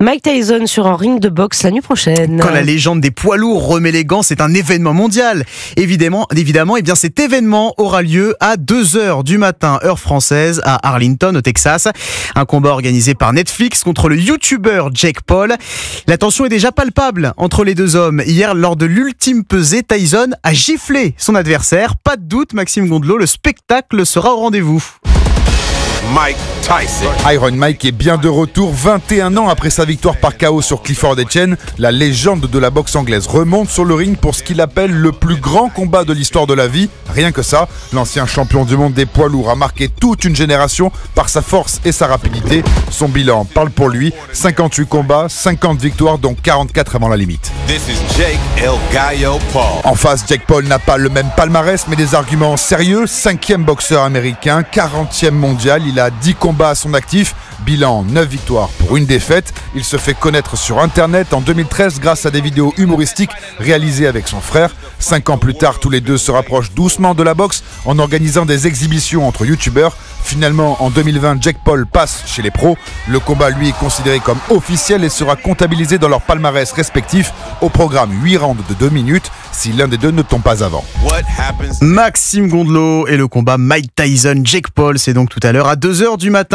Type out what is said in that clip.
Mike Tyson sur un ring de boxe la nuit prochaine. Quand la légende des poids lourds remet les gants, c'est un événement mondial. Évidemment, eh bien cet événement aura lieu à 2h du matin, heure française, à Arlington, au Texas. Un combat organisé par Netflix contre le YouTuber Jake Paul. La tension est déjà palpable entre les deux hommes. Hier, lors de l'ultime pesée, Tyson a giflé son adversaire. Pas de doute, Maxime Gondelot, le spectacle sera au rendez-vous. Mike Tyson. Iron Mike est bien de retour 21 ans après sa victoire par KO sur Clifford Etchen. La légende de la boxe anglaise remonte sur le ring pour ce qu'il appelle le plus grand combat de l'histoire de la vie. Rien que ça, l'ancien champion du monde des poids lourds a marqué toute une génération par sa force et sa rapidité. Son bilan parle pour lui, 58 combats, 50 victoires dont 44 avant la limite. This is Jake El Gallo Paul. En face, Jake Paul n'a pas le même palmarès mais des arguments sérieux. 5e boxeur américain, 40e mondial, il a 10 combats à son actif, bilan 9 victoires pour une défaite. Il se fait connaître sur internet en 2013 grâce à des vidéos humoristiques réalisées avec son frère. 5 ans plus tard, tous les deux se rapprochent doucement de la boxe en organisant des exhibitions entre youtubeurs. Finalement, en 2020, Jake Paul passe chez les pros. Le combat, lui, est considéré comme officiel et sera comptabilisé dans leur palmarès respectif. Au programme 8 rounds de 2 minutes, si l'un des deux ne tombe pas avant. Maxime Gondelot et le combat Mike Tyson-Jake Paul, c'est donc tout à l'heure à 2h du matin.